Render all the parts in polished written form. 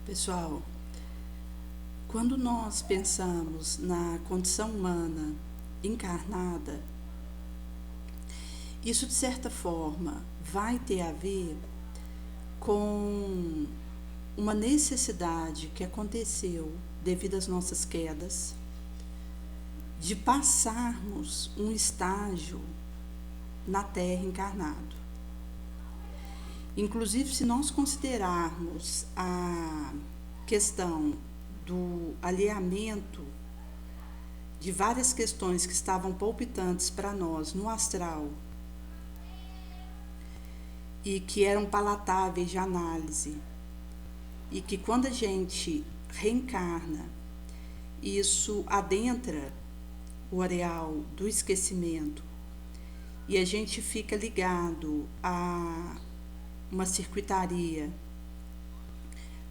Pessoal, quando nós pensamos na condição humana encarnada, isso de certa forma vai ter a ver com uma necessidade que aconteceu devido às nossas quedas, de passarmos um estágio na Terra encarnado. Inclusive, se nós considerarmos a questão do alinhamento de várias questões que estavam palpitantes para nós no astral e que eram palatáveis de análise, e que quando a gente reencarna, isso adentra o areal do esquecimento e a gente fica ligado a uma circuitaria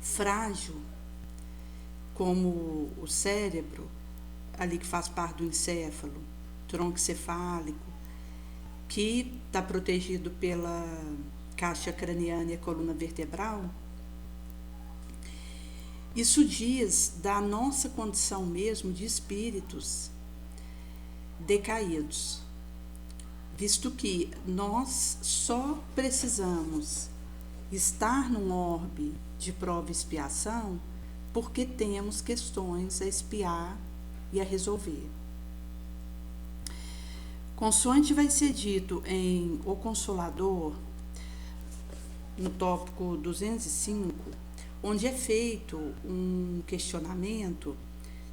frágil, como o cérebro, ali que faz parte do encéfalo, tronco encefálico, que está protegido pela caixa craniana e a coluna vertebral. Isso diz da nossa condição mesmo de espíritos decaídos, visto que nós só precisamos estar num orbe de prova e expiação porque temos questões a expiar e a resolver. Consoante vai ser dito em O Consolador, no tópico 205, onde é feito um questionamento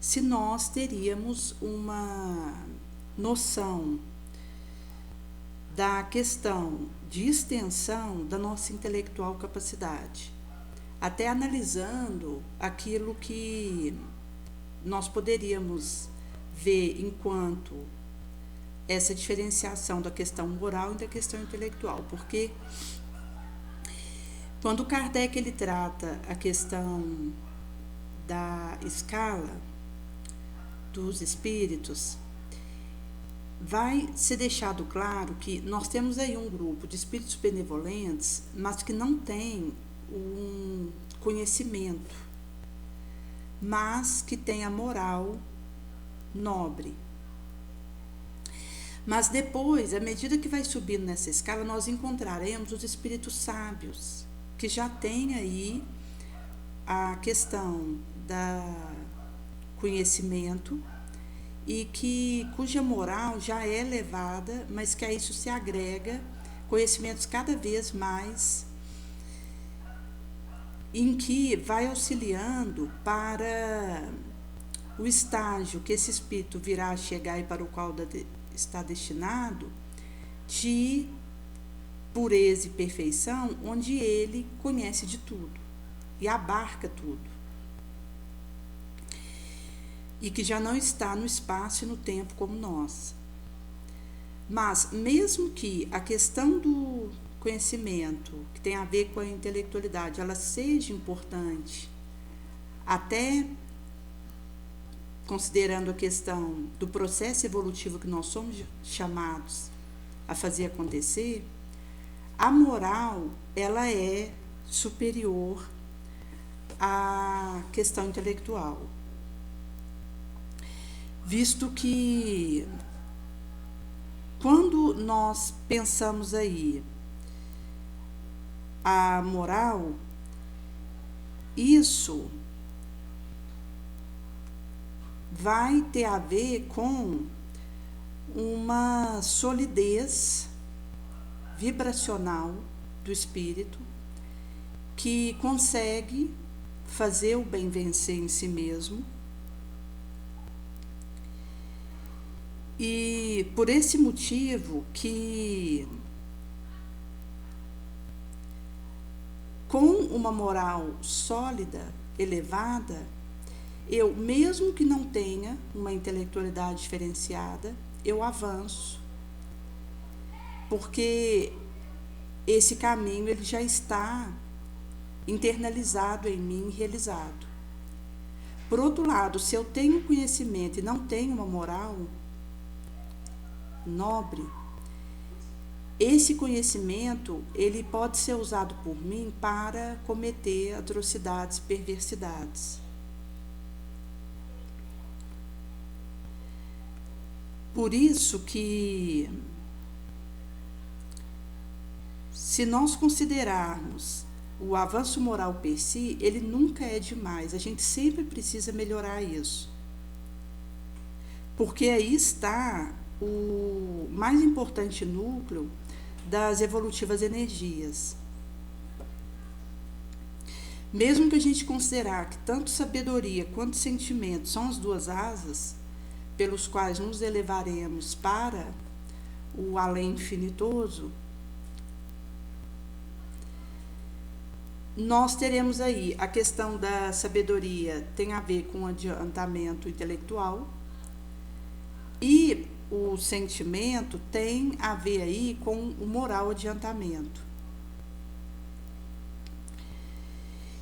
se nós teríamos uma noção da questão de extensão da nossa intelectual capacidade, até analisando aquilo que nós poderíamos ver enquanto essa diferenciação da questão moral e da questão intelectual, porque quando Kardec ele trata a questão da escala dos espíritos, vai ser deixado claro que nós temos aí um grupo de espíritos benevolentes, mas que não tem um conhecimento, mas que tem a moral nobre. Mas depois, à medida que vai subindo nessa escala, nós encontraremos os espíritos sábios, que já têm aí a questão da conhecimento e cuja moral já é elevada, mas que a isso se agrega conhecimentos cada vez mais, em que vai auxiliando para o estágio que esse espírito virá a chegar e para o qual está destinado, de pureza e perfeição, onde ele conhece de tudo e abarca tudo, e que já não está no espaço e no tempo como nós. Mas, mesmo que a questão do conhecimento, que tem a ver com a intelectualidade, ela seja importante, até considerando a questão do processo evolutivo que nós somos chamados a fazer acontecer, a moral, ela é superior à questão intelectual. Visto que, quando nós pensamos aí a moral, isso vai ter a ver com uma solidez vibracional do espírito que consegue fazer o bem vencer em si mesmo. E por esse motivo que, com uma moral sólida, elevada, eu, mesmo que não tenha uma intelectualidade diferenciada, eu avanço, porque esse caminho ele já está internalizado em mim e realizado. Por outro lado, se eu tenho conhecimento e não tenho uma moral nobre, esse conhecimento, ele pode ser usado por mim para cometer atrocidades, perversidades. Por isso que, se nós considerarmos o avanço moral per si, ele nunca é demais. A gente sempre precisa melhorar isso. Porque aí está o mais importante núcleo das evolutivas energias. Mesmo que a gente considerar que tanto sabedoria quanto sentimento são as duas asas pelos quais nos elevaremos para o além infinitoso, nós teremos aí a questão da sabedoria, tem a ver com o adiantamento intelectual, e o sentimento tem a ver aí com o moral adiantamento.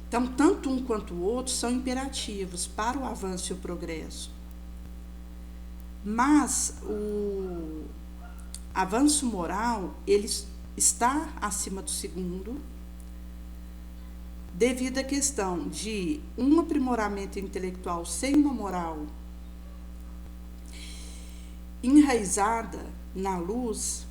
Então, tanto um quanto o outro são imperativos para o avanço e o progresso. Mas o avanço moral, ele está acima do segundo, devido à questão de um aprimoramento intelectual sem uma moral enraizada na luz,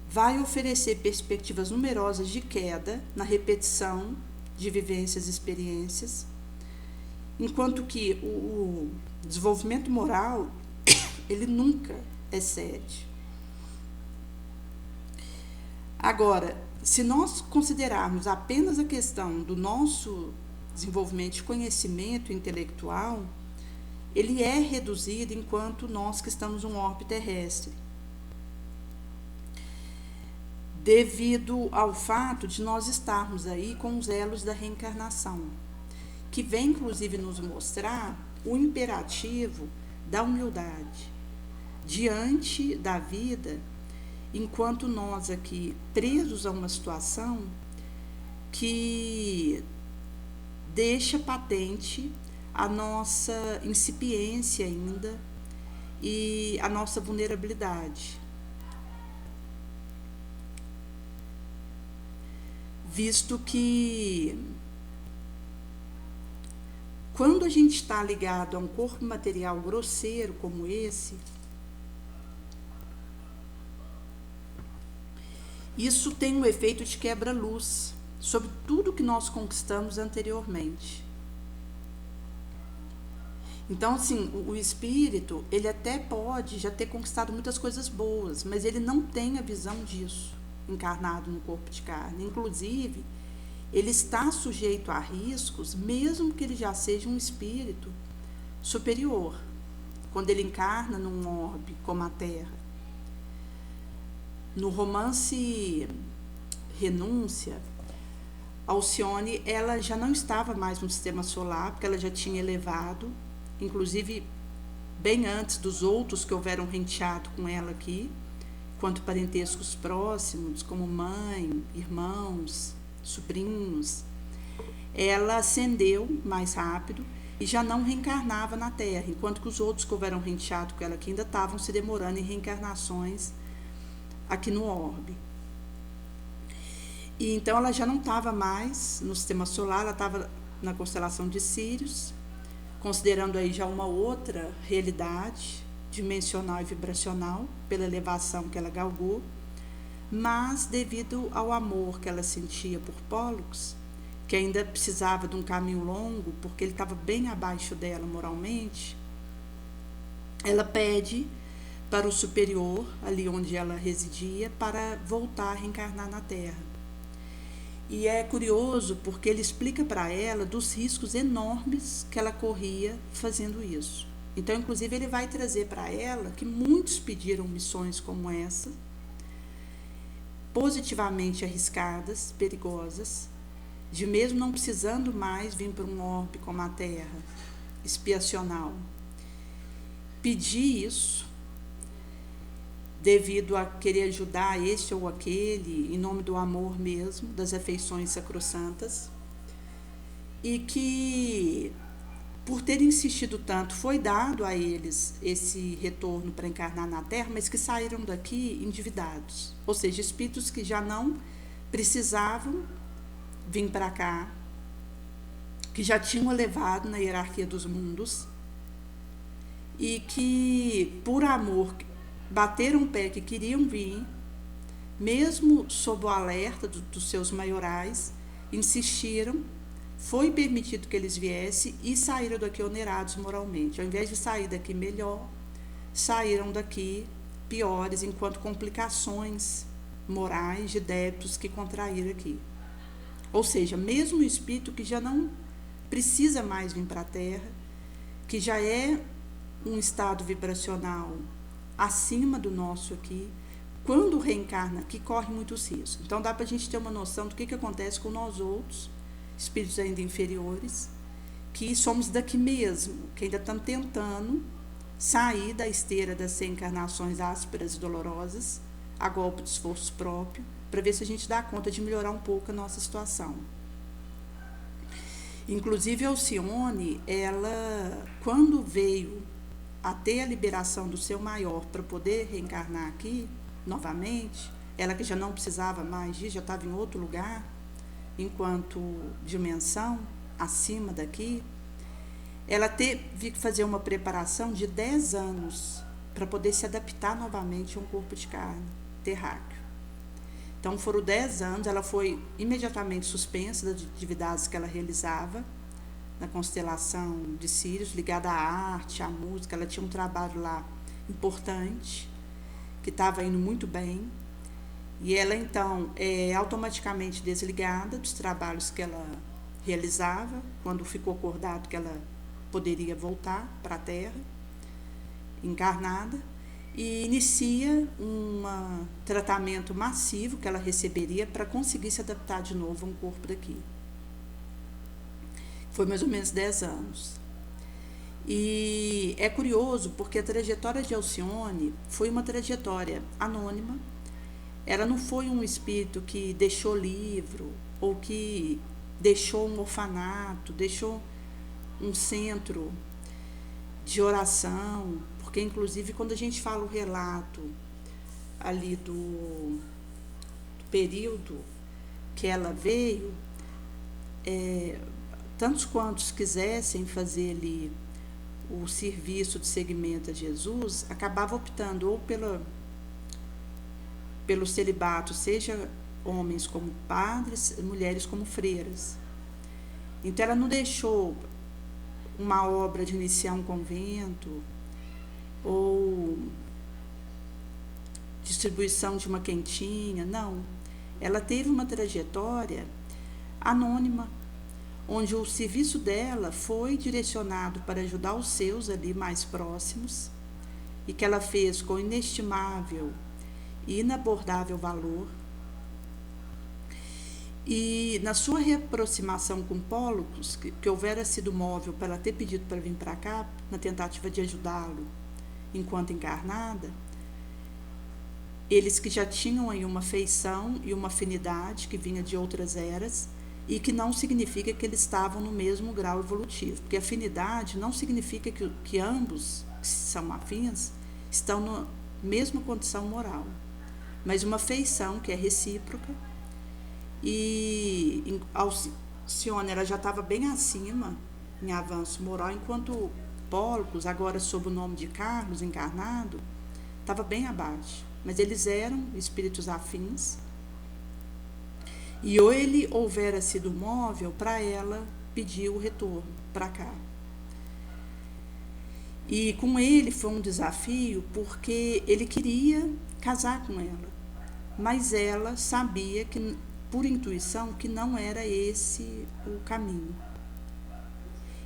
vai oferecer perspectivas numerosas de queda na repetição de vivências e experiências, enquanto que o desenvolvimento moral, ele nunca excede. Agora, se nós considerarmos apenas a questão do nosso desenvolvimento de conhecimento intelectual, ele é reduzido enquanto nós que estamos num orbe terrestre, devido ao fato de nós estarmos aí com os elos da reencarnação, que vem inclusive nos mostrar o imperativo da humildade diante da vida, enquanto nós aqui presos a uma situação que deixa patente a nossa incipiência ainda e a nossa vulnerabilidade. Visto que quando a gente está ligado a um corpo material grosseiro como esse, isso tem um efeito de quebra-luz sobre tudo que nós conquistamos anteriormente. Então, assim, o espírito, ele até pode já ter conquistado muitas coisas boas, mas ele não tem a visão disso, encarnado no corpo de carne. Inclusive, ele está sujeito a riscos, mesmo que ele já seja um espírito superior, quando ele encarna num orbe como a Terra. No romance Renúncia, Alcione, ela já não estava mais no sistema solar, porque ela já tinha elevado, inclusive bem antes dos outros que houveram renteado com ela aqui, quanto parentescos próximos, como mãe, irmãos, sobrinhos. Ela ascendeu mais rápido e já não reencarnava na Terra, enquanto que os outros que houveram renteado com ela aqui ainda estavam se demorando em reencarnações aqui no orbe. E então ela já não estava mais no sistema solar, ela estava na constelação de Sírius, considerando aí já uma outra realidade dimensional e vibracional, pela elevação que ela galgou, mas devido ao amor que ela sentia por Pólux, que ainda precisava de um caminho longo, porque ele estava bem abaixo dela moralmente, ela pede para o superior, ali onde ela residia, para voltar a reencarnar na Terra. E é curioso porque ele explica para ela dos riscos enormes que ela corria fazendo isso. Então, inclusive, ele vai trazer para ela que muitos pediram missões como essa, positivamente arriscadas, perigosas, de mesmo não precisando mais vir para um orbe como a Terra, expiacional. Pedir isso devido a querer ajudar este ou aquele, em nome do amor mesmo, das afeições sacrossantas, e que por ter insistido tanto, foi dado a eles esse retorno para encarnar na Terra, mas que saíram daqui endividados. Ou seja, espíritos que já não precisavam vir para cá, que já tinham elevado na hierarquia dos mundos e que, por amor, bateram o pé que queriam vir, mesmo sob o alerta dos seus maiorais, insistiram. Foi permitido que eles viessem e saíram daqui onerados moralmente. Ao invés de sair daqui melhor, saíram daqui piores, enquanto complicações morais de débitos que contraíram aqui. Ou seja, mesmo o espírito que já não precisa mais vir para a Terra, que já é um estado vibracional acima do nosso aqui, quando reencarna aqui, corre muitos riscos. Então dá para a gente ter uma noção do que acontece com nós outros, espíritos ainda inferiores, que somos daqui mesmo, que ainda estamos tentando sair da esteira das reencarnações ásperas e dolorosas, a golpe de esforço próprio, para ver se a gente dá conta de melhorar um pouco a nossa situação. Inclusive a Alcione, ela, quando veio a ter a liberação do seu maior para poder reencarnar aqui novamente, ela que já não precisava mais disso, já estava em outro lugar, enquanto dimensão acima daqui, ela teve que fazer uma preparação de 10 anos para poder se adaptar novamente a um corpo de carne terráqueo. Então foram 10 anos, ela foi imediatamente suspensa das atividades que ela realizava na constelação de Sírios, ligada à arte, à música. Ela tinha um trabalho lá importante, que estava indo muito bem. E ela, então, é automaticamente desligada dos trabalhos que ela realizava, quando ficou acordado que ela poderia voltar para a Terra, encarnada, e inicia um tratamento massivo que ela receberia para conseguir se adaptar de novo a um corpo daqui. Foi mais ou menos 10 anos. E é curioso, porque a trajetória de Alcione foi uma trajetória anônima. Ela não foi um espírito que deixou livro, ou que deixou um orfanato, deixou um centro de oração, porque inclusive quando a gente fala o relato ali do período que ela veio, tantos quantos quisessem fazer ali o serviço de seguimento a Jesus, acabavam optando ou pelo celibato, seja homens como padres, mulheres como freiras. Então ela não deixou uma obra de iniciar um convento ou distribuição de uma quentinha, não. Ela teve uma trajetória anônima, onde o serviço dela foi direcionado para ajudar os seus ali mais próximos, e que ela fez com inestimável e inabordável valor. E na sua reaproximação com Pólux, que houvera sido móvel para ela ter pedido para vir para cá, na tentativa de ajudá-lo enquanto encarnada, eles que já tinham aí uma feição e uma afinidade que vinha de outras eras, e que não significa que eles estavam no mesmo grau evolutivo, porque afinidade não significa que ambos, que são afins, estão na mesma condição moral, mas uma feição que é recíproca. E Alcione, ela já estava bem acima em avanço moral, enquanto Pólux, agora sob o nome de Carlos encarnado, estava bem abaixo, mas eles eram espíritos afins. E ou ele houvera sido móvel para ela pedir o retorno para cá. E com ele foi um desafio, porque ele queria casar com ela, mas ela sabia que, por intuição, que não era esse o caminho.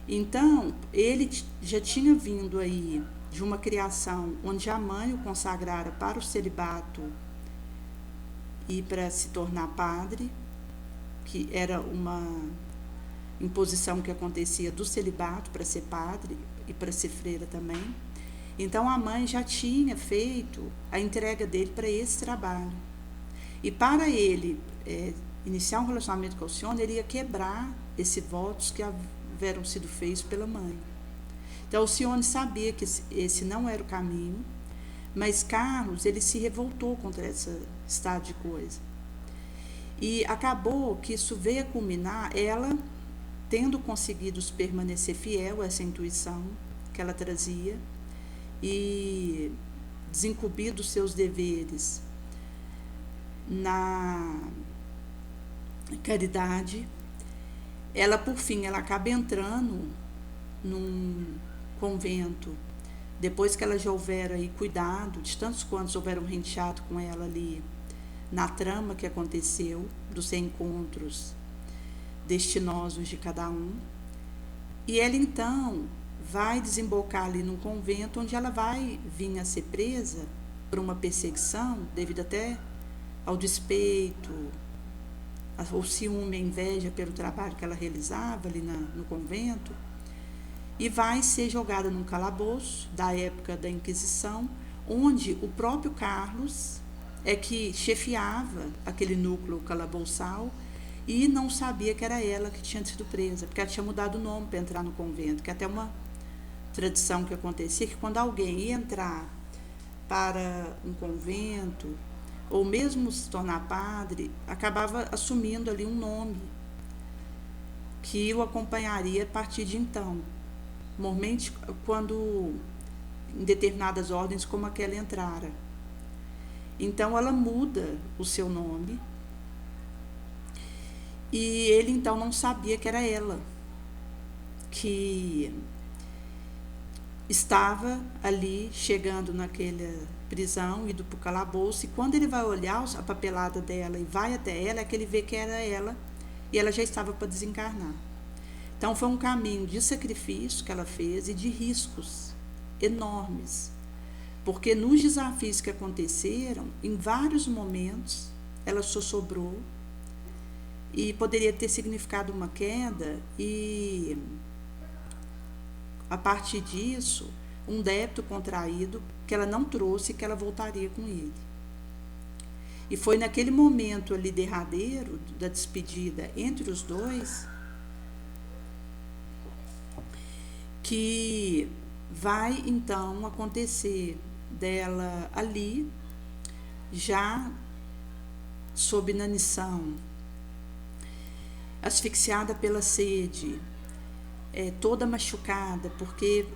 Então, ele já tinha vindo aí de uma criação onde a mãe o consagrara para o celibato e para se tornar padre, que era uma imposição que acontecia do celibato para ser padre e para ser freira também. Então a mãe já tinha feito a entrega dele para esse trabalho. E para ele iniciar um relacionamento com Alcione, ele ia quebrar esses votos que tiveram sido feitos pela mãe. Então, Alcione sabia que esse não era o caminho, mas Carlos, ele se revoltou contra esse estado de coisa. E acabou que isso veio a culminar ela tendo conseguido permanecer fiel a essa intuição que ela trazia e desincumbir dos seus deveres na caridade. Ela, por fim, ela acaba entrando num convento, depois que ela já houver aí cuidado de tantos quantos houveram renteado com ela ali na trama que aconteceu, dos encontros destinosos de cada um. E ela então vai desembocar ali num convento onde ela vai vir a ser presa por uma perseguição, devido até ao despeito, ao ciúme, a inveja pelo trabalho que ela realizava ali no convento, e vai ser jogada num calabouço da época da Inquisição, onde o próprio Carlos é que chefiava aquele núcleo calabouçal e não sabia que era ela que tinha sido presa, porque ela tinha mudado o nome para entrar no convento, que é até uma tradição que acontecia, que quando alguém ia entrar para um convento, ou mesmo se tornar padre, acabava assumindo ali um nome que o acompanharia a partir de então. Normalmente, quando em determinadas ordens, como aquela entrara. Então, ela muda o seu nome e ele, então, não sabia que era ela que estava ali, chegando naquela prisão, indo para o calabouço, e quando ele vai olhar a papelada dela e vai até ela, é que ele vê que era ela, e ela já estava para desencarnar. Então, foi um caminho de sacrifício que ela fez e de riscos enormes, porque nos desafios que aconteceram, em vários momentos, ela só sobrou e poderia ter significado uma queda e, a partir disso, um débito contraído que ela não trouxe e que ela voltaria com ele. E foi naquele momento ali derradeiro da despedida entre os dois que vai então acontecer dela ali, já sob inanição, asfixiada pela sede, toda machucada, porque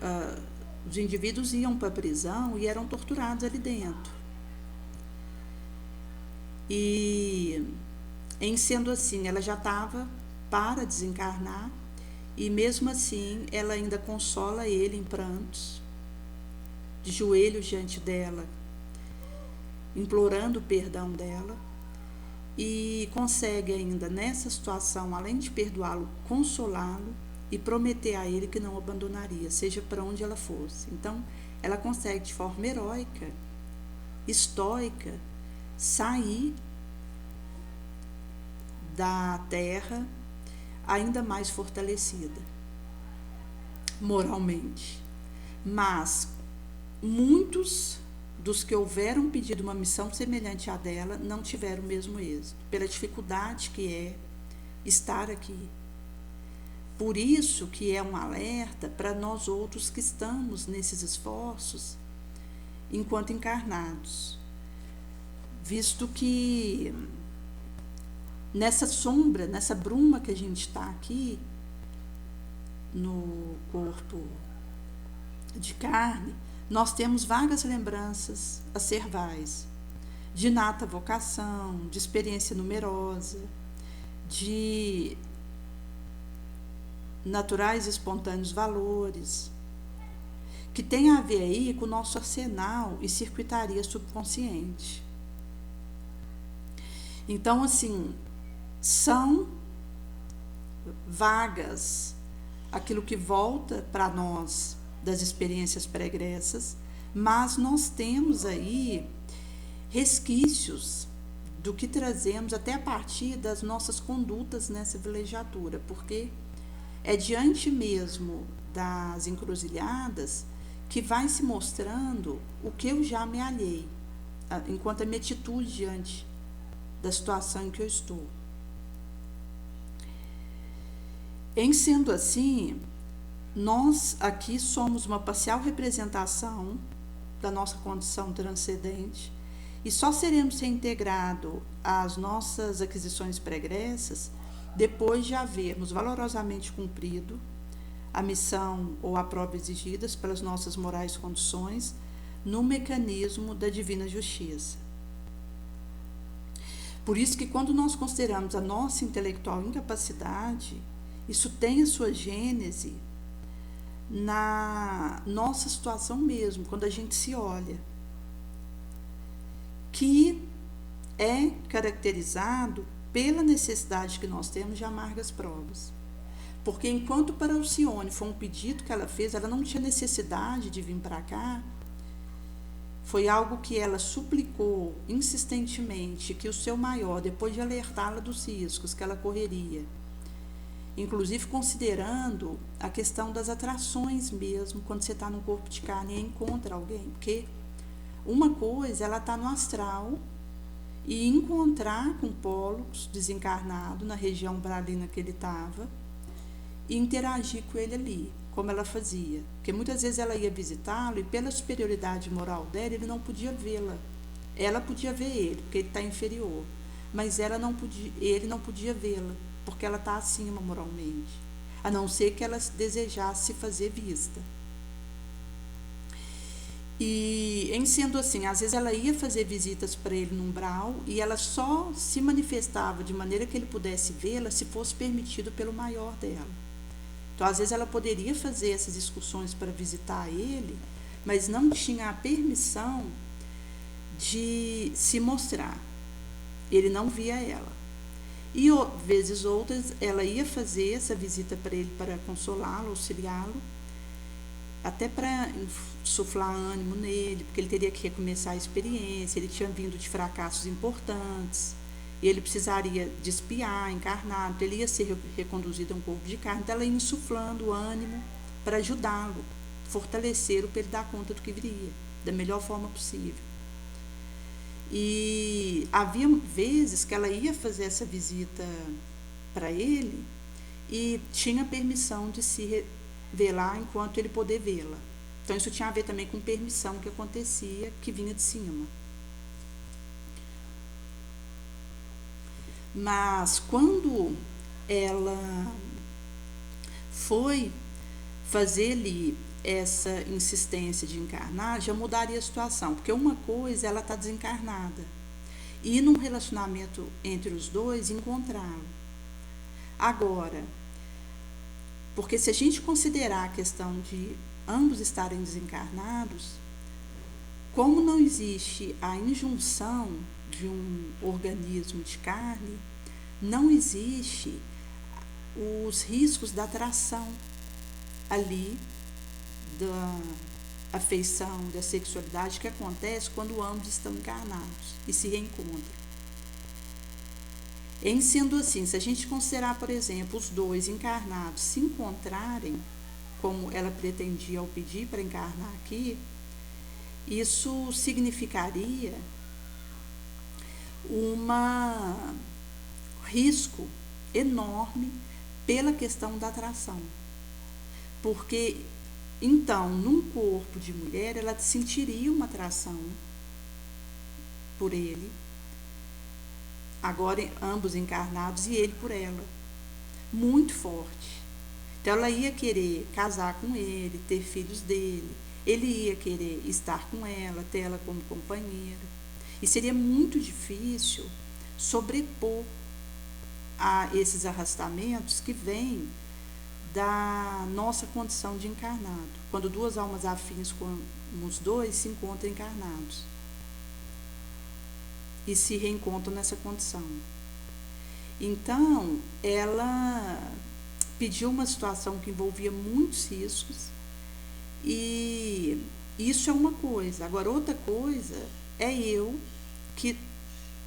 os indivíduos iam para a prisão e eram torturados ali dentro. E, em sendo assim, ela já estava para desencarnar, e mesmo assim ela ainda consola ele em prantos, de joelhos diante dela, implorando o perdão dela, e consegue ainda nessa situação, além de perdoá-lo, consolá-lo e prometer a ele que não o abandonaria, seja para onde ela fosse. Então, ela consegue de forma heróica, estoica, sair da terra ainda mais fortalecida moralmente. Mas muitos dos que houveram pedido uma missão semelhante à dela não tiveram o mesmo êxito, pela dificuldade que é estar aqui. Por isso que é um alerta para nós outros que estamos nesses esforços enquanto encarnados, visto que nessa sombra, nessa bruma que a gente está aqui no corpo de carne, nós temos vagas lembranças acervais de inata vocação, de experiência numerosa, de naturais e espontâneos valores, que tem a ver aí com o nosso arsenal e circuitaria subconsciente. Então, assim, são vagas aquilo que volta para nós das experiências pregressas, mas nós temos aí resquícios do que trazemos até a partir das nossas condutas nessa vilegiatura, porque é diante mesmo das encruzilhadas que vai se mostrando o que eu já me alhei, enquanto a minha atitude diante da situação em que eu estou. Em sendo assim, nós aqui somos uma parcial representação da nossa condição transcendente e só seremos reintegrados às nossas aquisições pregressas depois de havermos valorosamente cumprido a missão ou a prova exigidas pelas nossas morais condições no mecanismo da divina justiça. Por isso que quando nós consideramos a nossa intelectual incapacidade, isso tem a sua gênese na nossa situação mesmo, quando a gente se olha, que é caracterizado pela necessidade que nós temos de amargas provas. Porque enquanto para Alcione foi um pedido que ela fez, ela não tinha necessidade de vir para cá, foi algo que ela suplicou insistentemente que o seu maior, depois de alertá-la dos riscos que ela correria, inclusive considerando a questão das atrações mesmo, quando você está num corpo de carne e encontra alguém, porque uma coisa, ela está no astral e encontrar com Pólux desencarnado na região umbralina que ele estava e interagir com ele ali, como ela fazia, porque muitas vezes ela ia visitá-lo e pela superioridade moral dela, ele não podia vê-la, ela podia ver ele, porque ele está inferior, mas ele não podia vê-la, porque ela está acima moralmente, a não ser que ela desejasse fazer vista. E em sendo assim, às vezes ela ia fazer visitas para ele no umbral e ela só se manifestava de maneira que ele pudesse vê-la se fosse permitido pelo maior dela. Então, às vezes ela poderia fazer essas excursões para visitar ele, mas não tinha a permissão de se mostrar. Ele não via ela. E vezes outras ela ia fazer essa visita para ele para consolá-lo, auxiliá-lo, até para insuflar ânimo nele, porque ele teria que recomeçar a experiência, ele tinha vindo de fracassos importantes, e ele precisaria de espiar, encarnado, ele ia ser reconduzido a um corpo de carne, então ela ia insuflando ânimo para ajudá-lo, fortalecê-lo para ele dar conta do que viria, da melhor forma possível. E havia vezes que ela ia fazer essa visita para ele e tinha permissão de se velar enquanto ele poder vê-la. Então isso tinha a ver também com permissão que acontecia, que vinha de cima. Mas quando ela foi fazer ali essa insistência de encarnar, já mudaria a situação, porque uma coisa, ela está desencarnada, e num relacionamento entre os dois, encontrá-lo. Agora, porque se a gente considerar a questão de ambos estarem desencarnados, como não existe a injunção de um organismo de carne, não existe os riscos da atração ali, da afeição, da sexualidade que acontece quando ambos estão encarnados e se reencontram. Em sendo assim, se a gente considerar, por exemplo, os dois encarnados se encontrarem, como ela pretendia ao pedir para encarnar aqui, isso significaria um risco enorme pela questão da atração. Porque, então, num corpo de mulher, ela sentiria uma atração por ele, agora ambos encarnados, e ele por ela, muito forte. Então ela ia querer casar com ele, ter filhos dele, ele ia querer estar com ela, ter ela como companheira. E seria muito difícil sobrepor a esses arrastamentos que vêm da nossa condição de encarnado, quando duas almas afins como os dois se encontram encarnados e se reencontram nessa condição. Então, ela pediu uma situação que envolvia muitos riscos, e isso é uma coisa. Agora, outra coisa é eu que,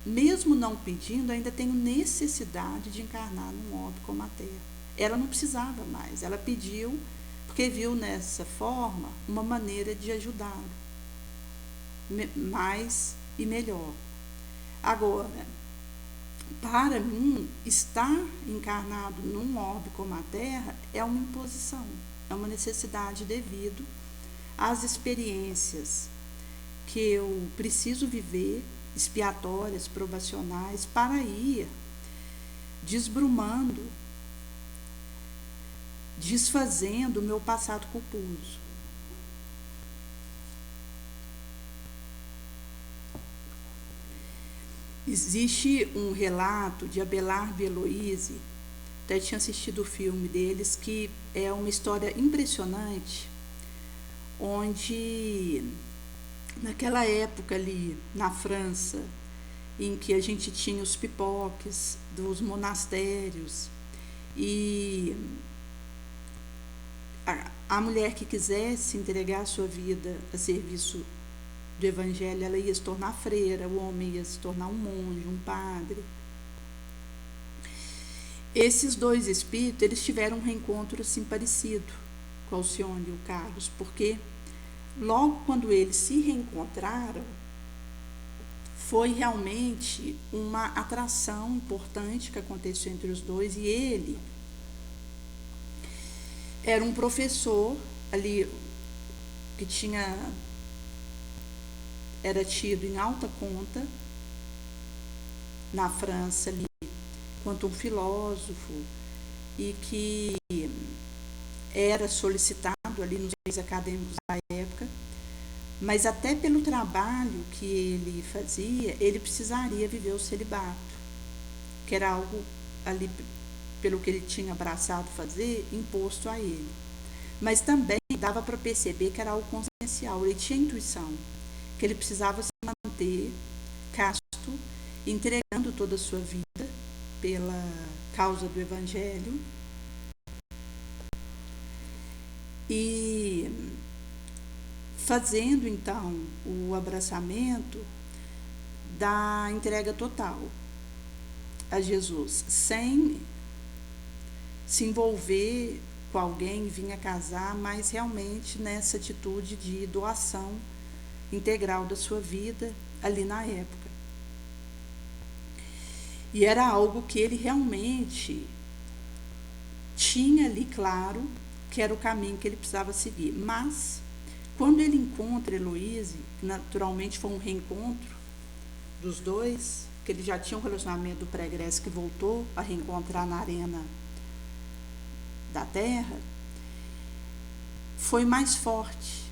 mesmo não pedindo, ainda tenho necessidade de encarnar num orbe como a Terra. Ela não precisava mais, ela pediu porque viu nessa forma uma maneira de ajudá-lo mais e melhor. Agora, para mim, estar encarnado num orbe como a Terra é uma imposição, é uma necessidade devido às experiências que eu preciso viver, expiatórias, probacionais, para ir desbrumando, desfazendo o meu passado culposo. Existe um relato de Abelardo e Heloíse, até tinha assistido o filme deles, que é uma história impressionante, onde naquela época ali na França, em que a gente tinha os pipoques dos monastérios e a mulher que quisesse entregar a sua vida a serviço do evangelho, ela ia se tornar freira, o homem ia se tornar um monge, um padre. Esses dois espíritos, eles tiveram um reencontro assim parecido com a Alcione e o Carlos, porque logo quando eles se reencontraram, foi realmente uma atração importante que aconteceu entre os dois, e ele era um professor ali que era tido em alta conta na França ali, quanto um filósofo, e que era solicitado ali nos meios acadêmicos da época, mas até pelo trabalho que ele fazia, ele precisaria viver o celibato, que era algo ali, pelo que ele tinha abraçado fazer, imposto a ele. Mas também dava para perceber que era algo consciencial, ele tinha intuição, que ele precisava se manter casto, entregando toda a sua vida pela causa do Evangelho, e fazendo então o abraçamento da entrega total a Jesus, sem se envolver com alguém, vinha casar, mas realmente nessa atitude de doação integral da sua vida ali na época. E era algo que ele realmente tinha ali claro que era o caminho que ele precisava seguir. Mas quando ele encontra Heloíse, que naturalmente foi um reencontro dos dois, que ele já tinha um relacionamento do pré-egresso que voltou a reencontrar na arena da Terra, foi mais forte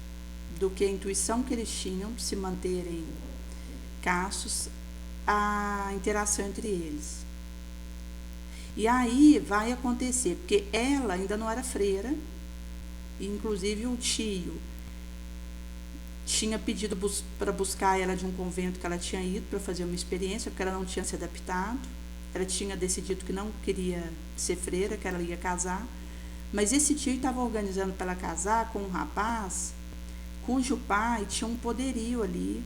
do que a intuição que eles tinham de se manterem castos, a interação entre eles. E aí vai acontecer, porque ela ainda não era freira, e inclusive o tio tinha pedido para buscar ela de um convento que ela tinha ido para fazer uma experiência, porque ela não tinha se adaptado, ela tinha decidido que não queria ser freira, que ela ia casar, mas esse tio estava organizando para ela casar com um rapaz cujo pai tinha um poderio ali,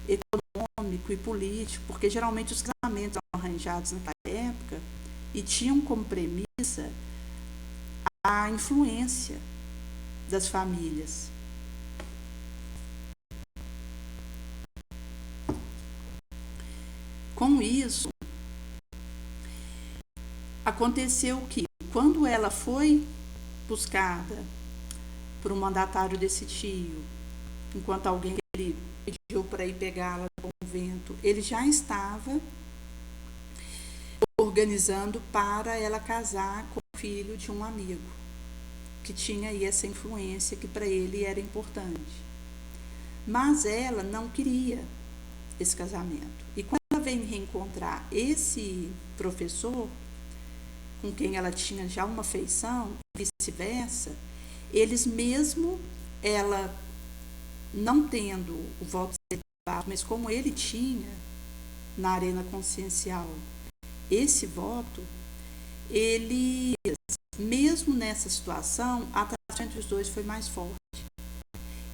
econômico e político, porque geralmente os casamentos eram arranjados naquela época e tinham como premissa a influência das famílias. Com isso, aconteceu que, quando ela foi buscada por um mandatário desse tio, enquanto alguém que ele pediu para ir pegá-la no convento, ele já estava organizando para ela casar com o filho de um amigo, que tinha aí essa influência que para ele era importante. Mas ela não queria esse casamento. E quando ela vem reencontrar esse professor, com quem ela tinha já uma afeição, vice-versa, eles, mesmo ela não tendo o voto celibato, mas como ele tinha na arena consciencial esse voto, eles, mesmo nessa situação, a atração entre os dois foi mais forte.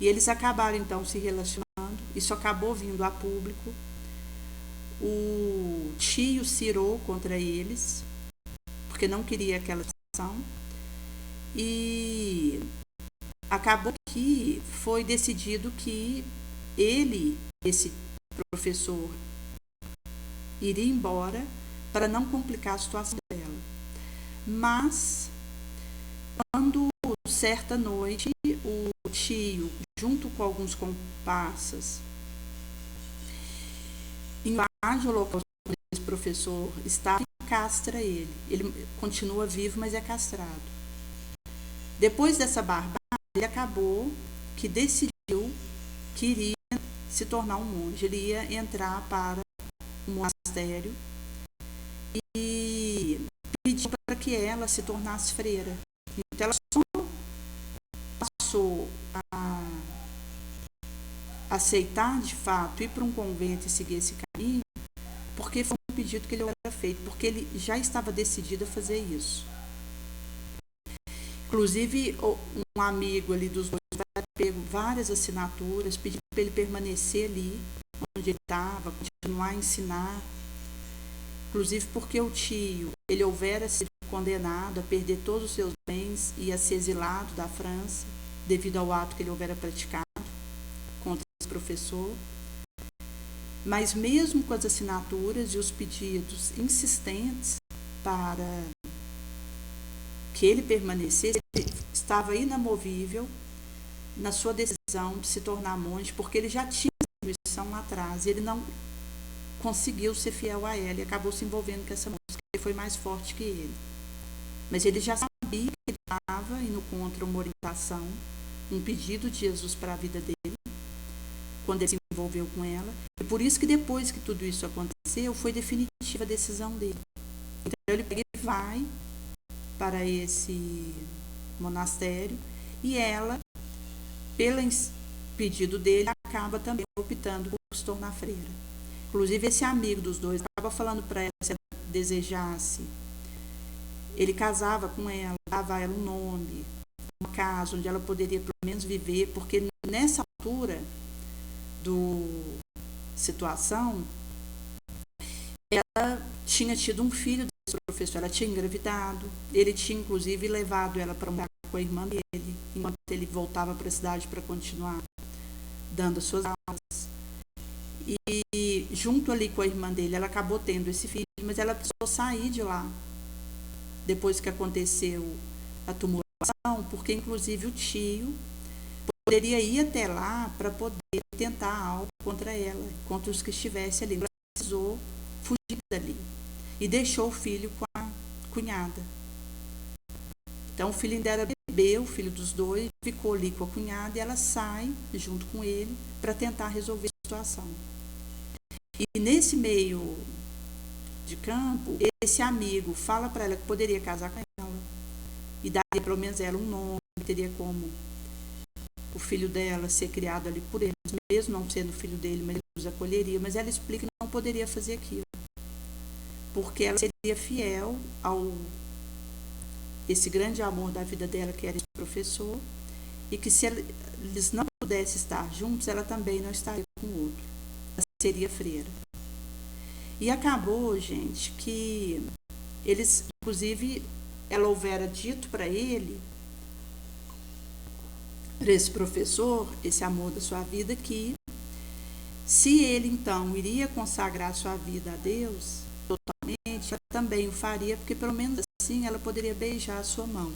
E eles acabaram então se relacionando, isso acabou vindo a público. O tio se irou contra eles, porque não queria aquela situação, e acabou que foi decidido que ele, esse professor iria embora para não complicar a situação dela. Mas, quando certa noite o tio, junto com alguns comparsas, invade o local onde esse professor estava e castra ele. Ele continua vivo, mas é castrado. Depois dessa barbárie, ele acabou que decidiu que iria se tornar um monge. Ele ia entrar para um monastério e pediu para que ela se tornasse freira. Então ela só passou a aceitar de fato ir para um convento e seguir esse caminho porque foi um pedido que ele era feito, porque ele já estava decidido a fazer isso. Inclusive um amigo ali dos dois vai pego várias assinaturas pedindo para ele permanecer ali onde ele estava, continuar a ensinar. Inclusive porque o tio, ele houvera sido condenado a perder todos os seus bens e a ser exilado da França, devido ao ato que ele houvera praticado contra esse professor. Mas mesmo com as assinaturas e os pedidos insistentes para que ele permanecesse, ele estava inamovível na sua decisão de se tornar monge, porque ele já tinha essa missão lá atrás, ele não conseguiu ser fiel a ela e acabou se envolvendo com essa moça, que foi mais forte que ele. Mas ele já sabia que ele estava indo contra uma orientação, um pedido de Jesus para a vida dele, quando ele se envolveu com ela. E por isso que depois que tudo isso aconteceu, foi definitiva a decisão dele. Então ele vai para esse monastério e ela, pelo pedido dele, acaba também optando por se tornar freira. Inclusive esse amigo dos dois acaba falando para ela, se ela desejasse, ele casava com ela, dava a ela um nome, uma casa onde ela poderia pelo menos viver, porque nessa altura do situação, ela tinha tido um filho desse professor, ela tinha engravidado, ele tinha inclusive levado ela para morar com a irmã dele, enquanto ele voltava para a cidade para continuar dando as suas aulas. E junto ali com a irmã dele, ela acabou tendo esse filho, mas ela precisou sair de lá depois que aconteceu a tumulação, porque inclusive o tio poderia ir até lá para poder tentar algo contra ela, contra os que estivessem ali. Ela precisou fugir dali e deixou o filho com a cunhada. Então o filho ainda era bebê, o filho dos dois, ficou ali com a cunhada e ela sai junto com ele para tentar resolver a situação. E nesse meio de campo, esse amigo fala para ela que poderia casar com ela e daria pelo menos ela um nome, teria como o filho dela ser criado ali por eles, mesmo não sendo filho dele, mas ele os acolheria, mas ela explica que não poderia fazer aquilo, porque ela seria fiel ao esse grande amor da vida dela, que era esse professor, e que se eles não pudessem estar juntos, ela também não estaria com o outro, ela seria freira. E acabou, gente, que eles, inclusive, ela houvera dito para ele, para esse professor, esse amor da sua vida, que se ele então iria consagrar sua vida a Deus totalmente, ela também o faria, porque pelo menos assim ela poderia beijar a sua mão.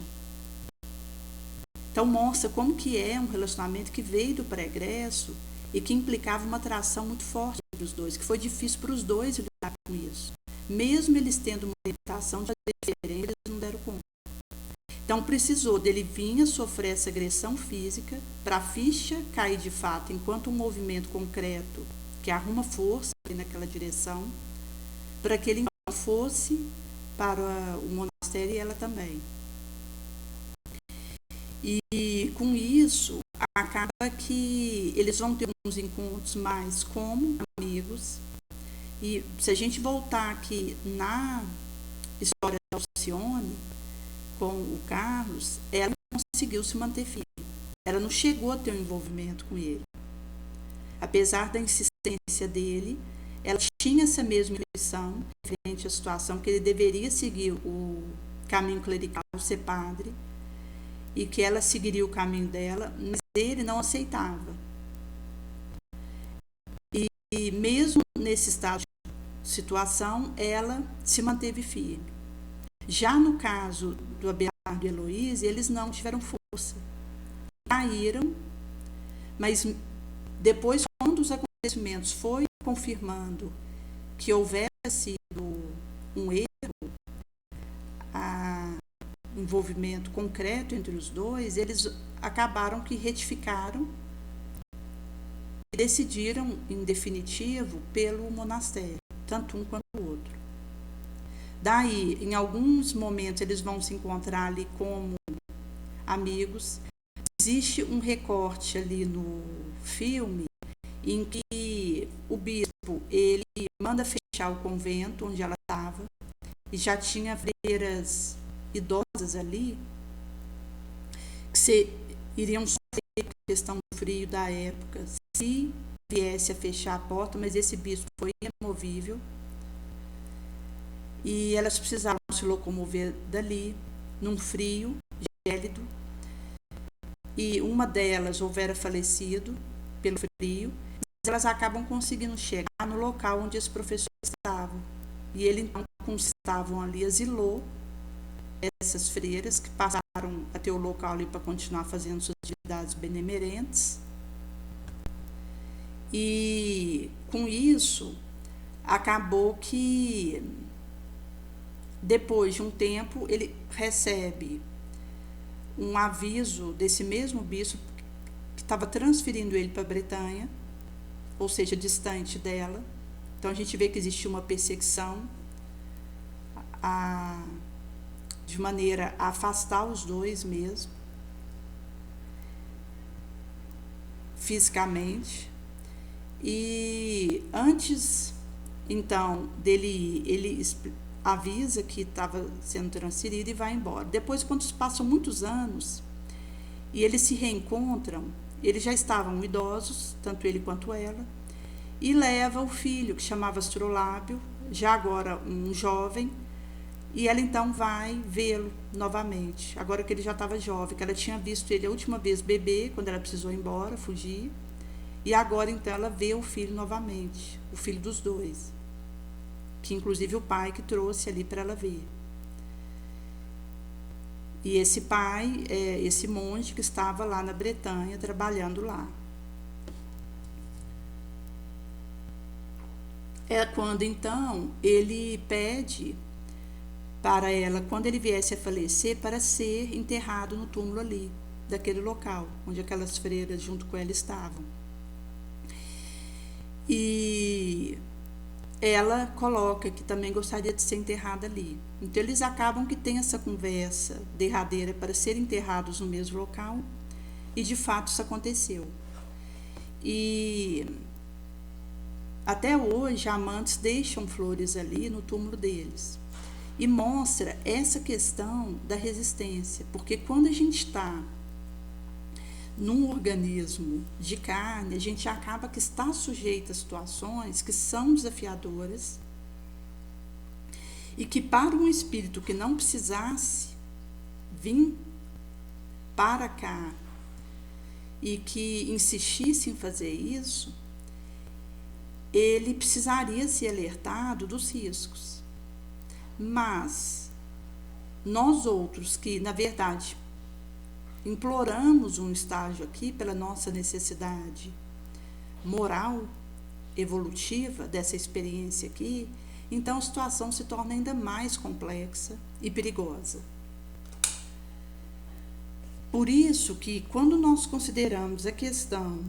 Então mostra como que é um relacionamento que veio do pregresso e que implicava uma atração muito forte entre os dois, que foi difícil para os dois lidar com isso. Mesmo eles tendo uma orientação diferente, eles não deram conta. Então precisou dele vir a sofrer essa agressão física para a ficha cair de fato, enquanto um movimento concreto que arruma força naquela direção, para que ele então fosse para o monastério e ela também. E com isso, acaba que eles vão ter uns encontros mais como amigos. E se a gente voltar aqui na história da Alcione, com o Carlos, ela não conseguiu se manter firme. Ela não chegou a ter um envolvimento com ele. Apesar da insistência dele, ela tinha essa mesma intuição frente à situação, que ele deveria seguir o caminho clerical, ser padre, e que ela seguiria o caminho dela, mas ele não aceitava. E mesmo nesse estado situação, ela se manteve firme. Já no caso do Abelardo e Heloísa, eles não tiveram força. Caíram, mas depois, quando os acontecimentos foi confirmando que houvesse sido um erro, envolvimento concreto entre os dois, eles acabaram que retificaram e decidiram, em definitivo, pelo monastério, tanto um quanto o outro. Daí, em alguns momentos, eles vão se encontrar ali como amigos. Existe um recorte ali no filme em que o bispo, ele manda fechar o convento onde ela estava e já tinha freiras idosas ali que iriam sofrer com a questão do frio da época se viesse a fechar a porta, mas esse bispo foi removível e elas precisavam se locomover dali num frio gélido, e uma delas houvera falecido pelo frio, mas elas acabam conseguindo chegar no local onde os professores estavam, e ele então, como estavam ali, asilou essas freiras que passaram a ter o local ali para continuar fazendo suas atividades benemerentes. E com isso acabou que depois de um tempo ele recebe um aviso desse mesmo bispo que estava transferindo ele para a Bretanha, ou seja, distante dela. Então a gente vê que existia uma perseguição de maneira a afastar os dois mesmo, fisicamente. E antes, então, dele ir, ele avisa que estava sendo transferido e vai embora. Depois, quando passam muitos anos e eles se reencontram, eles já estavam idosos, tanto ele quanto ela, e leva o filho, que chamava Astrolábio, já agora um jovem, e ela então vai vê-lo novamente, agora que ele já estava jovem, que ela tinha visto ele a última vez bebê, quando ela precisou ir embora, fugir, e agora então ela vê o filho novamente, o filho dos dois, que inclusive o pai que trouxe ali para ela ver. E esse pai é esse monge que estava lá na Bretanha, trabalhando lá. É quando então ele pede para ela, quando ele viesse a falecer, para ser enterrado no túmulo ali, daquele local, onde aquelas freiras junto com ela estavam. E ela coloca que também gostaria de ser enterrada ali. Então eles acabam que tem essa conversa derradeira para serem enterrados no mesmo local, e de fato isso aconteceu. E até hoje amantes deixam flores ali no túmulo deles, e mostra essa questão da resistência, porque quando a gente está num organismo de carne, a gente acaba que está sujeito a situações que são desafiadoras e que para um espírito que não precisasse vir para cá e que insistisse em fazer isso, ele precisaria ser alertado dos riscos. Mas nós outros que, na verdade, imploramos um estágio aqui pela nossa necessidade moral, evolutiva dessa experiência aqui, então a situação se torna ainda mais complexa e perigosa. Por isso que, quando nós consideramos a questão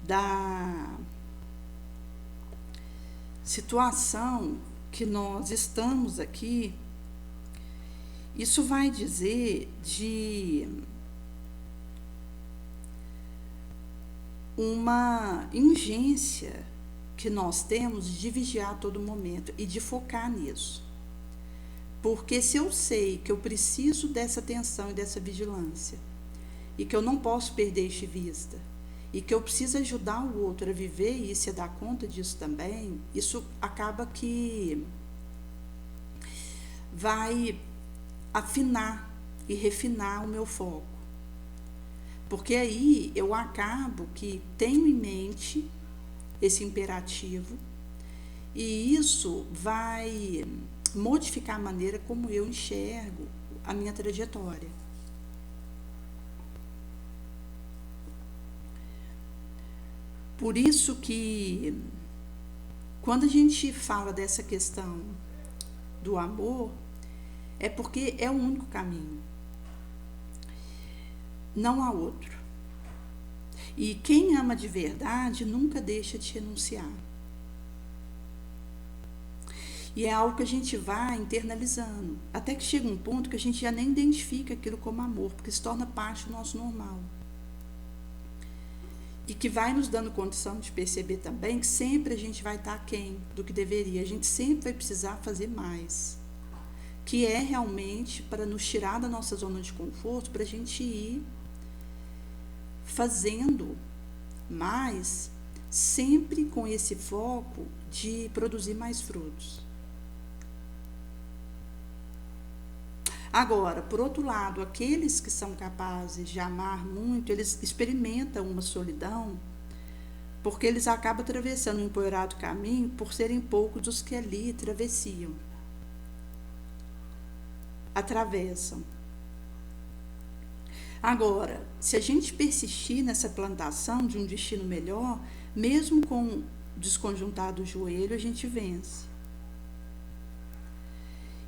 da situação que nós estamos aqui, isso vai dizer de uma urgência que nós temos de vigiar a todo momento e de focar nisso. Porque se eu sei que eu preciso dessa atenção e dessa vigilância, e que eu não posso perder isso de vista, e que eu preciso ajudar o outro a viver e se dar conta disso também, isso acaba que vai afinar e refinar o meu foco. Porque aí eu acabo que tenho em mente esse imperativo E isso vai modificar a maneira como eu enxergo a minha trajetória. Por isso que quando a gente fala dessa questão do amor, é porque é o único caminho. Não há outro. E quem ama de verdade nunca deixa de renunciar. E é algo que a gente vai internalizando, até que chega um ponto que a gente já nem identifica aquilo como amor, porque se torna parte do nosso normal. E que vai nos dando condição de perceber também que sempre a gente vai estar aquém do que deveria, a gente sempre vai precisar fazer mais. Que é realmente para nos tirar da nossa zona de conforto, para a gente ir fazendo mais, sempre com esse foco de produzir mais frutos. Agora, por outro lado, aqueles que são capazes de amar muito, eles experimentam uma solidão, porque eles acabam atravessando um empoeirado caminho por serem poucos os que ali atravessam. Agora, se a gente persistir nessa plantação de um destino melhor, mesmo com desconjuntado o joelho, a gente vence.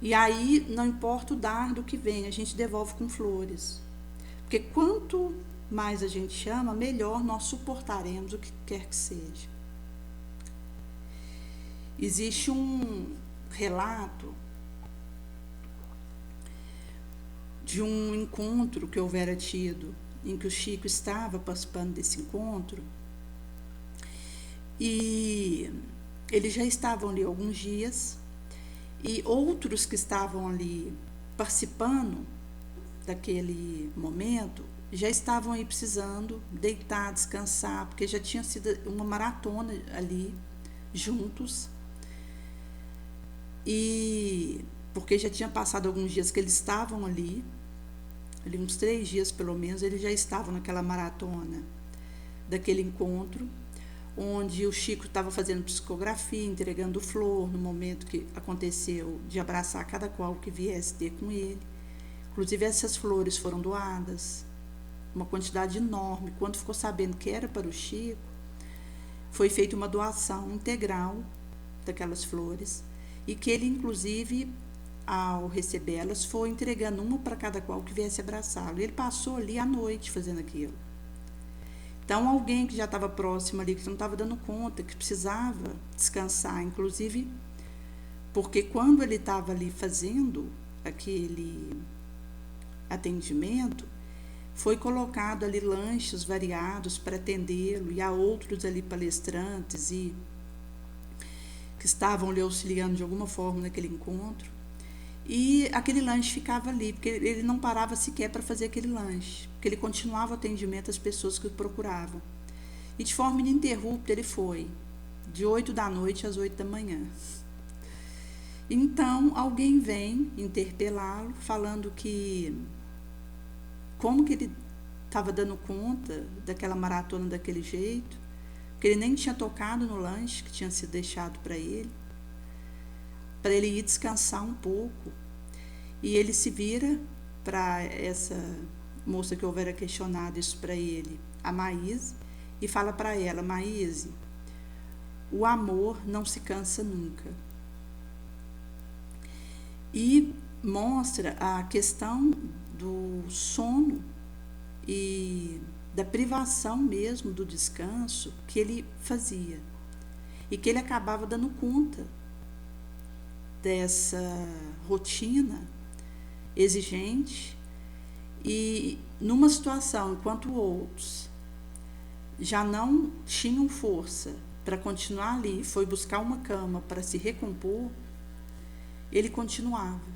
E aí, não importa o dardo que vem, a gente devolve com flores. Porque quanto mais a gente ama, melhor nós suportaremos o que quer que seja. Existe um relato de um encontro que houvera tido, em que o Chico estava participando desse encontro, e eles já estavam ali alguns dias, e outros que estavam ali participando daquele momento já estavam aí precisando deitar, descansar, porque já tinha sido uma maratona ali juntos, e porque já tinha passado alguns dias que eles estavam ali uns 3 dias pelo menos, eles já estavam naquela maratona daquele encontro, onde o Chico estava fazendo psicografia, entregando flor no momento que aconteceu de abraçar cada qual que viesse ter com ele. Inclusive essas flores foram doadas, uma quantidade enorme. Quando ficou sabendo que era para o Chico, foi feita uma doação integral daquelas flores, e que ele, inclusive, ao recebê-las, foi entregando uma para cada qual que viesse abraçá-lo. Ele passou ali a noite fazendo aquilo. Então, alguém que já estava próximo ali, que não estava dando conta, que precisava descansar, inclusive, porque quando ele estava ali fazendo aquele atendimento, foi colocado ali lanches variados para atendê-lo, e há outros ali palestrantes e que estavam lhe auxiliando de alguma forma naquele encontro, e aquele lanche ficava ali, porque ele não parava sequer para fazer aquele lanche, porque ele continuava o atendimento às pessoas que o procuravam. E de forma ininterrupta ele foi, de 8 da noite às 8 da manhã. Então, alguém vem interpelá-lo, falando que como que ele estava dando conta daquela maratona daquele jeito, porque ele nem tinha tocado no lanche que tinha sido deixado para ele ir descansar um pouco. E ele se vira para essa moça que houvera questionado isso para ele, a Maíse, e fala para ela: Maíse, o amor não se cansa nunca. E mostra a questão do sono e da privação mesmo do descanso que ele fazia, e que ele acabava dando conta dessa rotina exigente, e numa situação enquanto outros já não tinham força para continuar ali, foi buscar uma cama para se recompor, ele continuava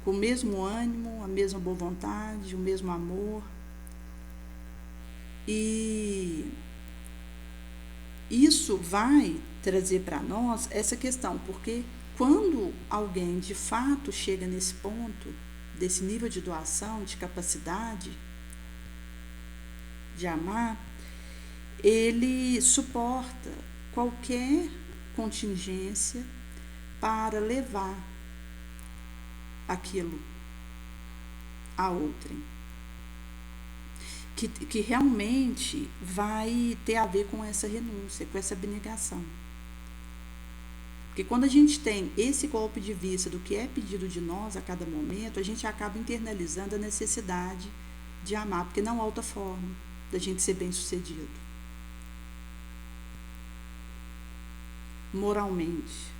com o mesmo ânimo, a mesma boa vontade, o mesmo amor. E isso vai trazer para nós essa questão, porque quando alguém de fato chega nesse ponto, desse nível de doação, de capacidade de amar, ele suporta qualquer contingência para levar aquilo a outrem, que realmente vai ter a ver com essa renúncia, com essa abnegação. Porque quando a gente tem esse golpe de vista do que é pedido de nós a cada momento, a gente acaba internalizando a necessidade de amar, porque não há outra forma da gente ser bem-sucedido moralmente.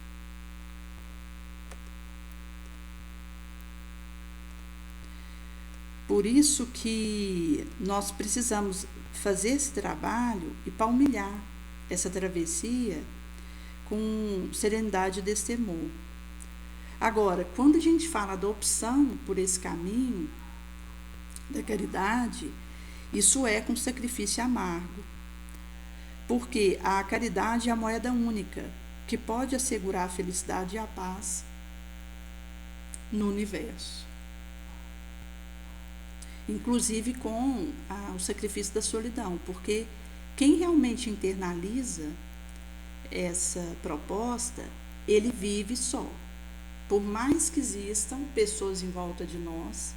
Por isso que nós precisamos fazer esse trabalho e palmilhar essa travessia com serenidade e destemor. Agora, quando a gente fala da opção por esse caminho da caridade, isso é com sacrifício amargo, porque a caridade é a moeda única que pode assegurar a felicidade e a paz no universo. Inclusive com o sacrifício da solidão, porque quem realmente internaliza essa proposta, ele vive só. Por mais que existam pessoas em volta de nós,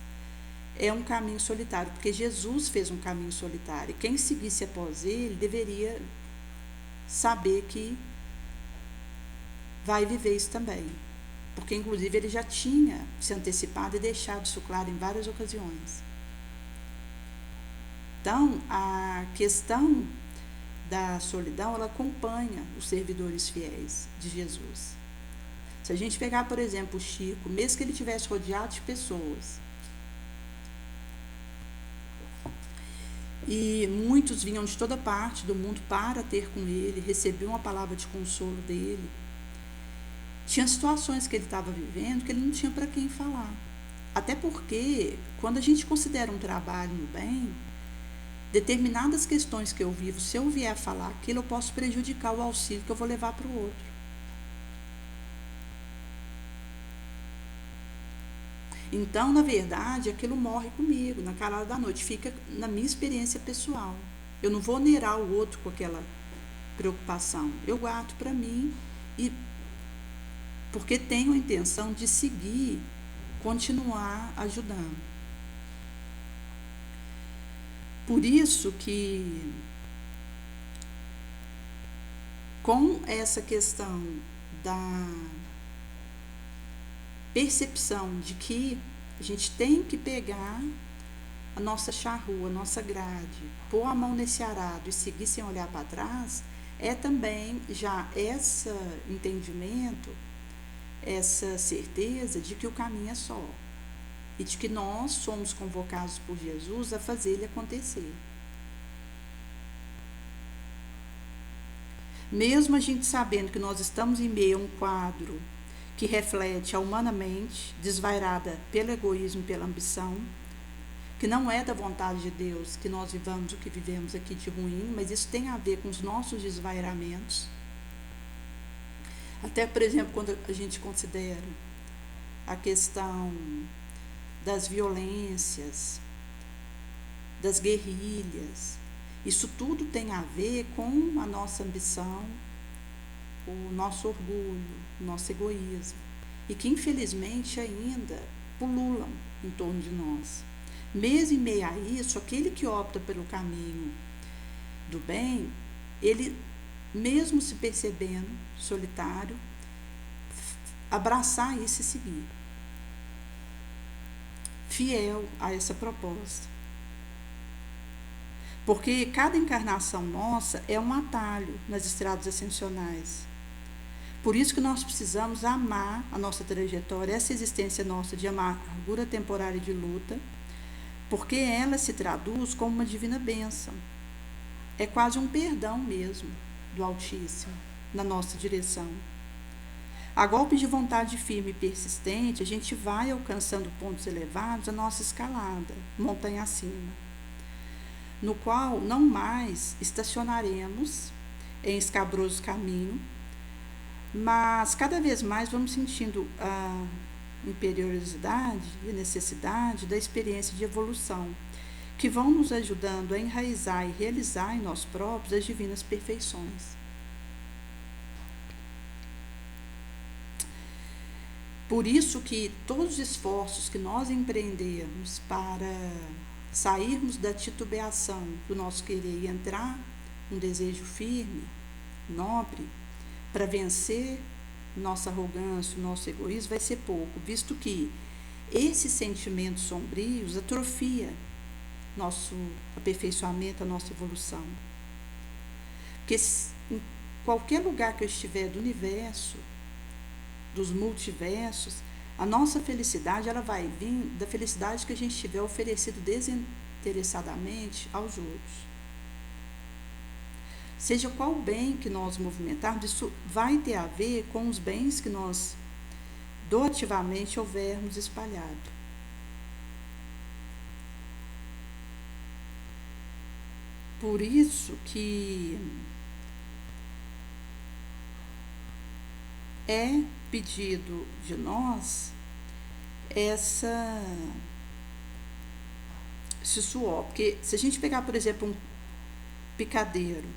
é um caminho solitário, porque Jesus fez um caminho solitário, e quem seguisse após ele deveria saber que vai viver isso também, porque inclusive ele já tinha se antecipado e deixado isso claro em várias ocasiões. Então, a questão da solidão, ela acompanha os servidores fiéis de Jesus. Se a gente pegar, por exemplo, o Chico, mesmo que ele tivesse rodeado de pessoas, e muitos vinham de toda parte do mundo para ter com ele, recebiam uma palavra de consolo dele, tinha situações que ele estava vivendo que ele não tinha para quem falar. Até porque, quando a gente considera um trabalho no bem, determinadas questões que eu vivo, se eu vier a falar aquilo, eu posso prejudicar o auxílio que eu vou levar para o outro. Então, na verdade, aquilo morre comigo, na calada da noite, fica na minha experiência pessoal. Eu não vou onerar o outro com aquela preocupação. Eu guardo para mim, e porque tenho a intenção de seguir, continuar ajudando. Por isso que, com essa questão da percepção de que a gente tem que pegar a nossa charrua, a nossa grade, pôr a mão nesse arado e seguir sem olhar para trás, é também já esse entendimento, essa certeza de que o caminho é só. E de que nós somos convocados por Jesus a fazer ele acontecer. Mesmo a gente sabendo que nós estamos em meio a um quadro que reflete a humanamente, desvairada pelo egoísmo e pela ambição, que não é da vontade de Deus que nós vivamos o que vivemos aqui de ruim, mas isso tem a ver com os nossos desvairamentos. Até, por exemplo, quando a gente considera a questão das violências, das guerrilhas, isso tudo tem a ver com a nossa ambição, o nosso orgulho, o nosso egoísmo, e que infelizmente ainda pululam em torno de nós. Mesmo em meio a isso, aquele que opta pelo caminho do bem, ele, mesmo se percebendo solitário, abraçar isso e seguir, fiel a essa proposta. Porque cada encarnação nossa é um atalho nas estradas ascensionais. Por isso que nós precisamos amar a nossa trajetória, essa existência nossa de amargura temporária e de luta, porque ela se traduz como uma divina bênção. É quase um perdão mesmo do Altíssimo na nossa direção. A golpe de vontade firme e persistente, a gente vai alcançando pontos elevados a nossa escalada, montanha acima, no qual não mais estacionaremos em escabroso caminho, mas cada vez mais vamos sentindo a imperiosidade e necessidade da experiência de evolução, que vão nos ajudando a enraizar e realizar em nós próprios as divinas perfeições. Por isso que todos os esforços que nós empreendemos para sairmos da titubeação do nosso querer e entrar num desejo firme, nobre, para vencer nossa arrogância, nosso egoísmo, vai ser pouco, visto que esses sentimentos sombrios atrofia nosso aperfeiçoamento, a nossa evolução. Porque em qualquer lugar que eu estiver do universo, dos multiversos, a nossa felicidade ela vai vir da felicidade que a gente tiver oferecido desinteressadamente aos outros. Seja qual bem que nós movimentarmos, isso vai ter a ver com os bens que nós doativamente houvermos espalhado. Por isso que é pedido de nós esse suor. Porque se a gente pegar, por exemplo, um picadeiro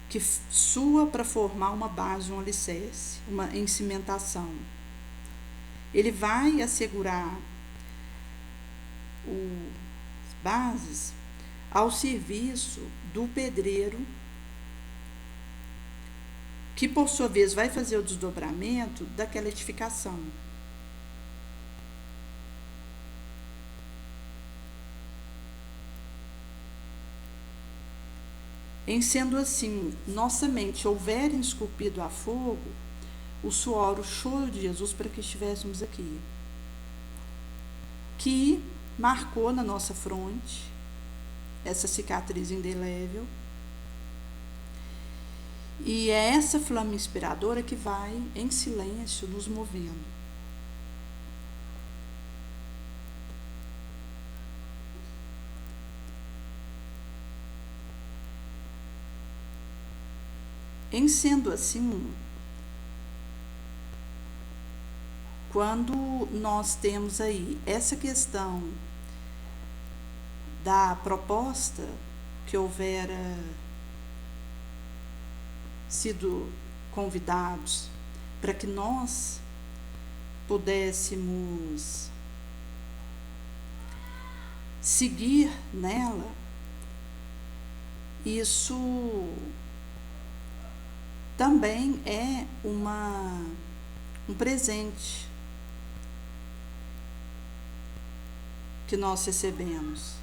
que sua para formar uma base, um alicerce, uma encimentação, ele vai assegurar as bases ao serviço do pedreiro, que por sua vez vai fazer o desdobramento daquela edificação. Em sendo assim, nossa mente houver esculpido a fogo o suor, o choro de Jesus para que estivéssemos aqui, que marcou na nossa fronte essa cicatriz indelével, e é essa flama inspiradora que vai em silêncio nos movendo. Em sendo assim, quando nós temos aí essa questão da proposta que houvera sido convidados para que nós pudéssemos seguir nela, isso também é um presente que nós recebemos.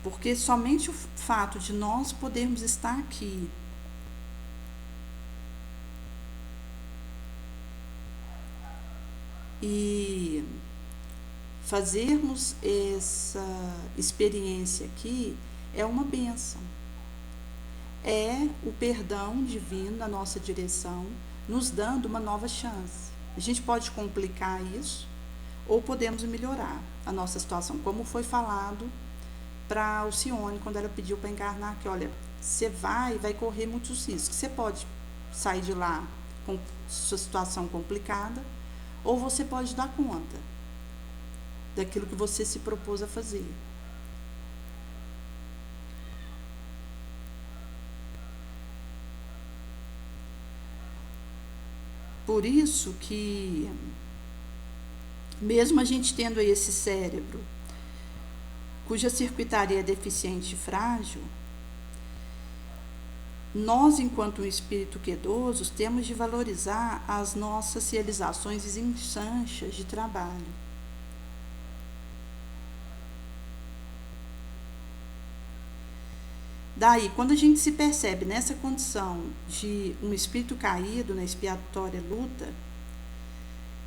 Porque somente o fato de nós podermos estar aqui e fazermos essa experiência aqui é uma bênção. É o perdão divino na nossa direção, nos dando uma nova chance. A gente pode complicar isso ou podemos melhorar a nossa situação, como foi falado para Alcione quando ela pediu para encarnar, que olha, você vai correr muitos riscos. Você pode sair de lá com sua situação complicada, ou você pode dar conta daquilo que você se propôs a fazer. Por isso que, mesmo a gente tendo aí esse cérebro, cuja circuitaria é deficiente e frágil, nós, enquanto um espírito quedoso, temos de valorizar as nossas realizações insanchas de trabalho. Daí, quando a gente se percebe nessa condição de um espírito caído na expiatória luta,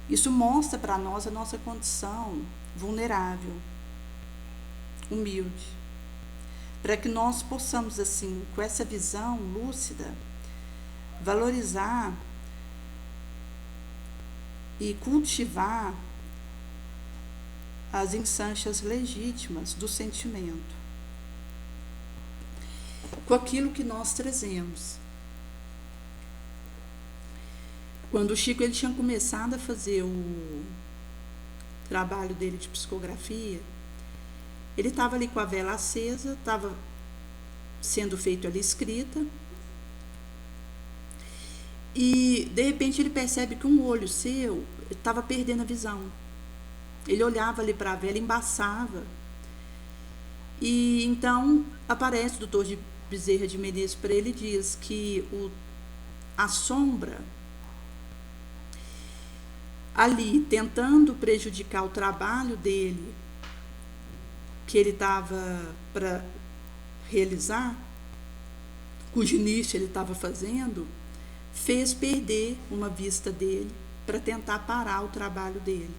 isso mostra para nós a nossa condição vulnerável, humilde, para que nós possamos, assim, com essa visão lúcida, valorizar e cultivar as insanchas legítimas do sentimento, com aquilo que nós trazemos. Quando o Chico ele tinha começado a fazer o trabalho dele de psicografia, ele estava ali com a vela acesa, estava sendo feito ali escrita, E de repente ele percebe que um olho seu estava perdendo a visão. Ele olhava ali para a vela, embaçava. E então aparece o doutor de Bezerra de Menezes para ele e diz que a sombra ali tentando prejudicar o trabalho dele, que ele estava para realizar, cujo início ele estava fazendo, fez perder uma vista dele para tentar parar o trabalho dele.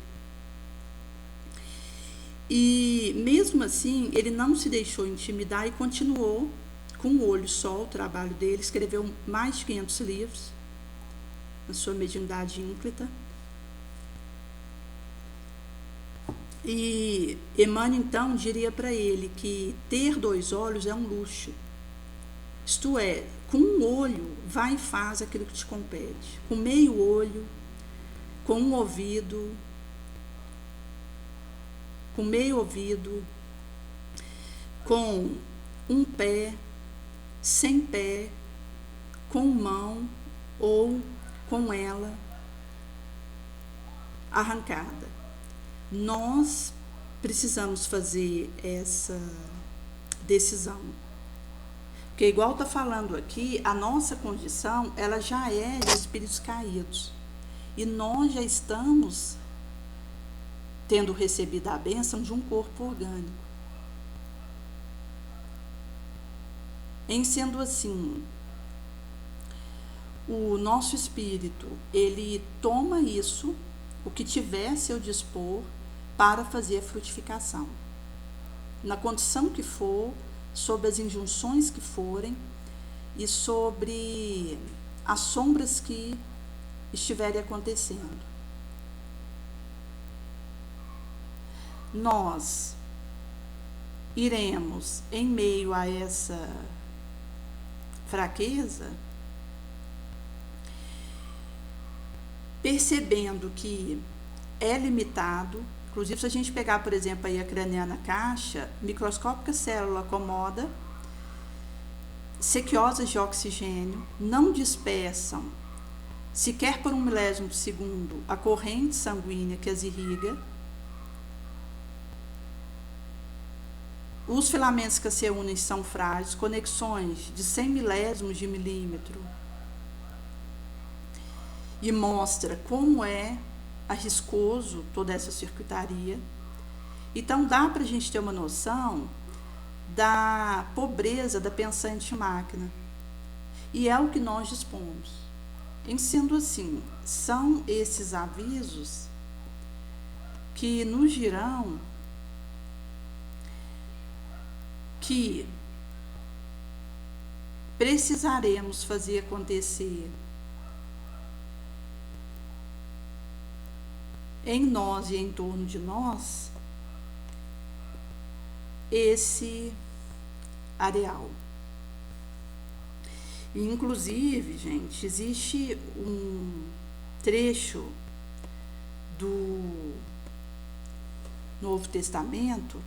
E mesmo assim, ele não se deixou intimidar e continuou com um olho só o trabalho dele, escreveu mais de 500 livros na sua mediunidade ínclita. E Emmanuel então diria para ele que ter 2 olhos é um luxo. Isto é, com um olho vai e faz aquilo que te compete. Com meio olho, com um ouvido, com meio ouvido, com um pé, sem pé, com mão ou com ela arrancada. Nós precisamos fazer essa decisão. Porque igual está falando aqui, a nossa condição, ela já é de espíritos caídos. E nós já estamos tendo recebido a bênção de um corpo orgânico. Em sendo assim, o nosso espírito, ele toma isso, o que tiver a seu dispor, para fazer a frutificação. Na condição que for, sobre as injunções que forem e sobre as sombras que estiverem acontecendo. Nós iremos, em meio a essa fraqueza, percebendo que é limitado. Inclusive, se a gente pegar, por exemplo, aí a craniana caixa, microscópica célula acomoda, sequiosas de oxigênio, não dispersam, sequer por 1 milésimo de segundo, a corrente sanguínea que as irriga. Os filamentos que se unem são frágeis, conexões de 100 milésimos de milímetro. E mostra como é arriscoso toda essa circuitaria. Então dá para a gente ter uma noção da pobreza da pensante máquina. E é o que nós dispomos. Em sendo assim, são esses avisos que nos dirão que precisaremos fazer acontecer em nós e em torno de nós esse areal. E, inclusive, gente, existe um trecho do Novo Testamento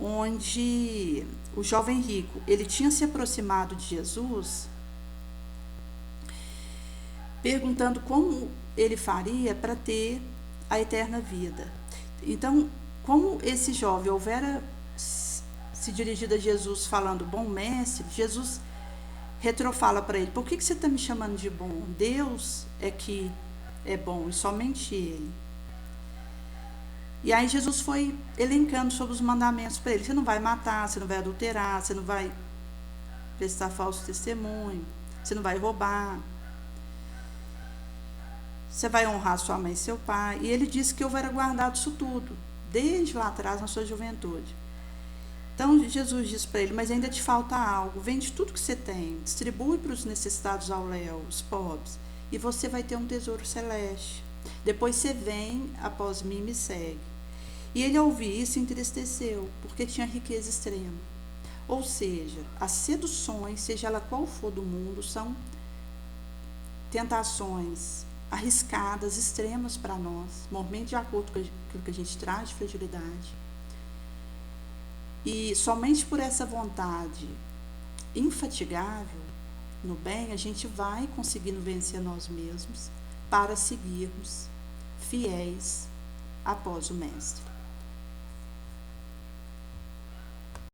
onde o jovem rico, ele tinha se aproximado de Jesus perguntando como ele faria para ter a eterna vida. Então, como esse jovem houvera se dirigido a Jesus falando, bom mestre, Jesus retrofala para ele, por que você está me chamando de bom? Deus é que é bom, e somente Ele. E aí Jesus foi elencando sobre os mandamentos para ele. Você não vai matar, você não vai adulterar, você não vai prestar falso testemunho, você não vai roubar, você vai honrar sua mãe e seu pai. E ele disse que houvera guardado isso tudo, desde lá atrás, na sua juventude. Então Jesus disse para ele, mas ainda te falta algo, vende tudo que você tem, distribui para os necessitados ao léu, os pobres, e você vai ter um tesouro celeste. Depois você vem após mim e me segue. E ele, ao ouvir isso, se entristeceu, porque tinha riqueza extrema. Ou seja, as seduções, seja ela qual for do mundo, são tentações arriscadas, extremas para nós, mormente de acordo com aquilo que a gente traz de fragilidade. E somente por essa vontade infatigável no bem, a gente vai conseguindo vencer nós mesmos para seguirmos fiéis após o Mestre.